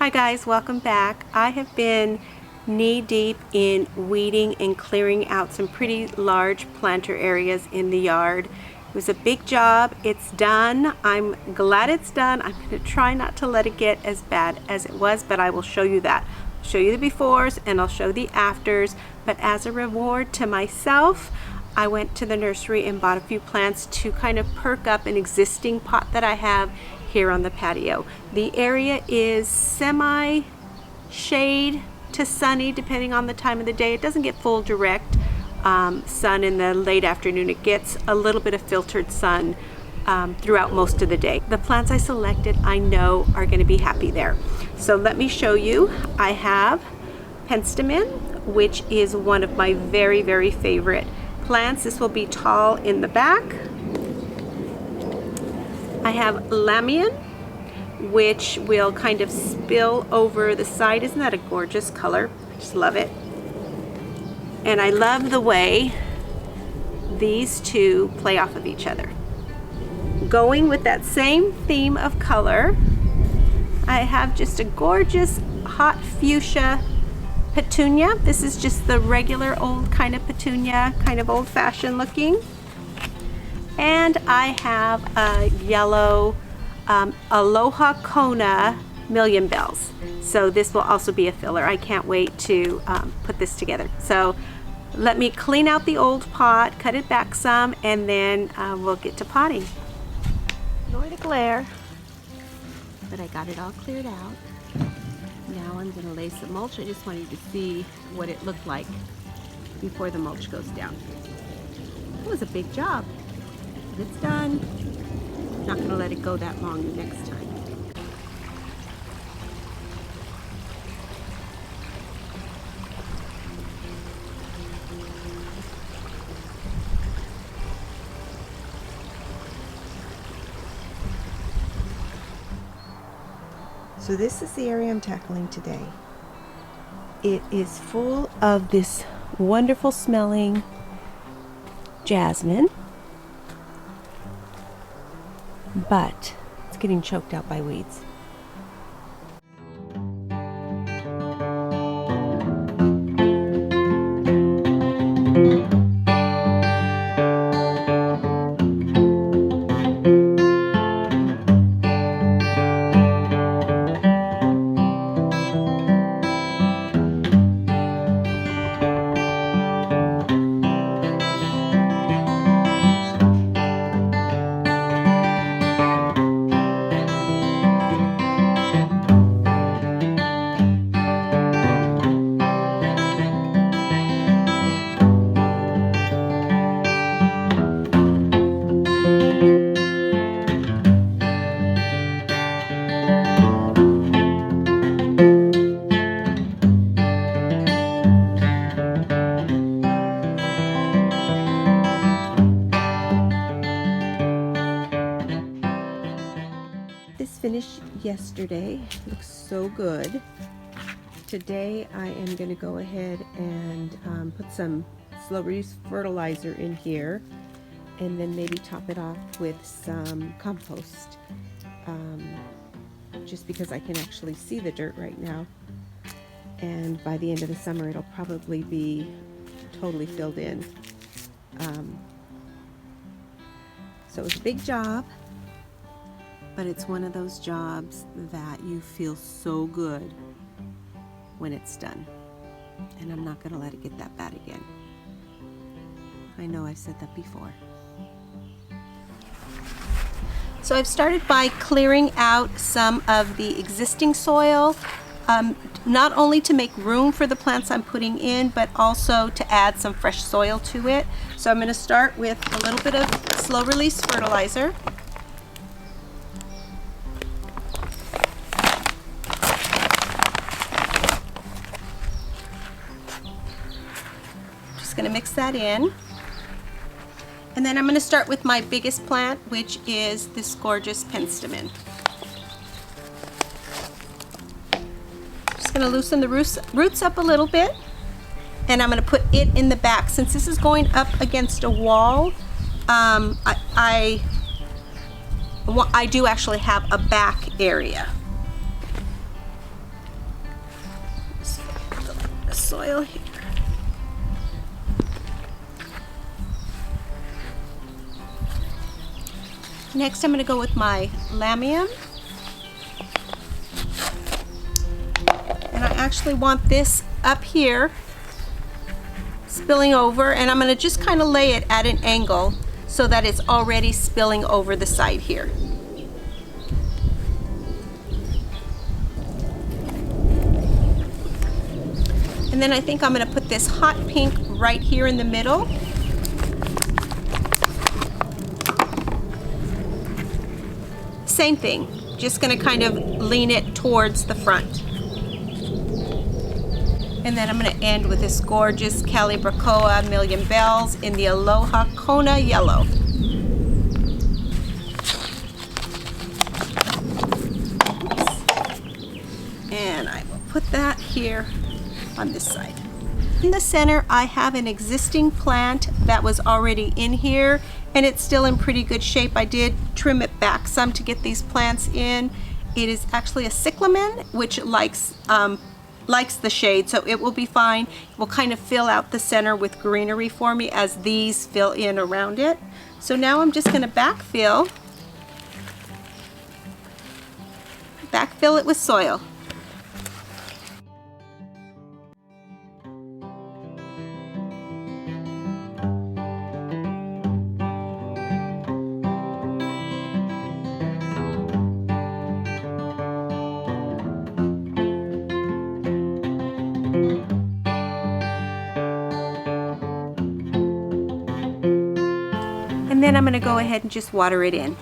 Hi guys, welcome back. I have been knee deep in weeding and clearing out some pretty large planter areas in the yard. It was a big job. It's done. I'm glad it's done. I'm going to try not to let it get as bad as it was, but I will show you that. I'll show you the befores and I'll show the afters, but as a reward to myself, I went to the nursery and bought a few plants to kind of perk up an existing pot that I have here on the patio. The area is semi-shade to sunny depending on the time of the day. It doesn't get full direct sun in the late afternoon. It gets a little bit of filtered sun throughout most of the day. The plants I selected I know are going to be happy there. So let me show you. I have penstemon, which is one of my very favorite plants. This will be tall in the back. I have lamian, which will kind of spill over the side. Isn't that a gorgeous color? I just love it. And I love the way these two play off of each other. Going with that same theme of color, I have just a gorgeous hot fuchsia petunia. This is just the regular old kind of petunia, kind of old-fashioned looking. And I have a yellow Aloha Kona Million Bells. So this will also be a filler. I can't wait to put this together. So let me clean out the old pot, cut it back some, and then we'll get to potting. Ignore the glare, but I got it all cleared out. Now I'm going to lay some mulch. I just wanted to see what it looked like before the mulch goes down. It was a big job. But it's done. Not going to let it go that long next time. So this is the area I'm tackling today. It is full of this wonderful smelling jasmine, but it's getting choked out by weeds. This finished yesterday. Looks so good. Today I am going to go ahead and put some slow release fertilizer in here and then maybe top it off with some compost, just because I can actually see the dirt right now, and by the end of the summer it'll probably be totally filled in. So it was a big job, but it's one of those jobs that you feel so good when it's done. And I'm not going to let it get that bad again. I know I've said that before. So I've started by clearing out some of the existing soil, not only to make room for the plants I'm putting in, but also to add some fresh soil to it. So I'm going to start with a little bit of slow release fertilizer. Going to mix that in, and then I'm going to start with my biggest plant, which is this gorgeous penstemon. Just going to loosen the roots up a little bit, and I'm going to put it in the back. Since this is going up against a wall, I do actually have a back area. soil here. Next, I'm going to go with my lamium. And I actually want this up here, spilling over, and I'm going to just kind of lay it at an angle so that it's already spilling over the side here. And then I think I'm going to put this hot pink right here in the middle. Same thing, just going to kind of lean it towards the front. And then I'm going to end with this gorgeous Calibrachoa Million Bells in the Aloha Kona Yellow. And I will put that here on this side. In the center, I have an existing plant that was already in here, and it's still in pretty good shape. I did trim it back some to get these plants in. It is actually a cyclamen, which likes the shade, so it will be fine. It will kind of fill out the center with greenery for me as these fill in around it. So now I'm just going to backfill it with soil. And then I'm going to go ahead and just water it in.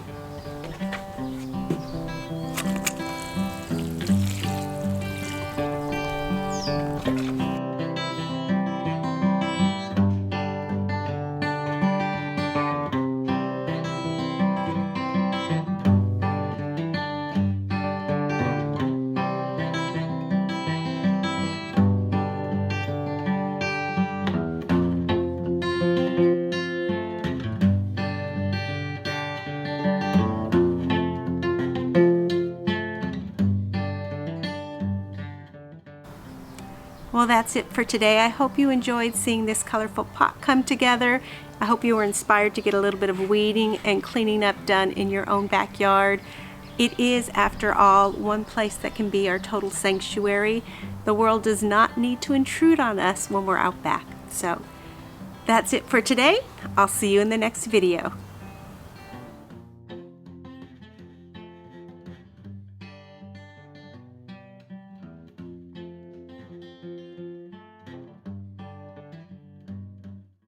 Well, that's it for today. I hope you enjoyed seeing this colorful pot come together. I hope you were inspired to get a little bit of weeding and cleaning up done in your own backyard. It is, after all, one place that can be our total sanctuary. The world does not need to intrude on us when we're out back. So that's it for today. I'll see you in the next video.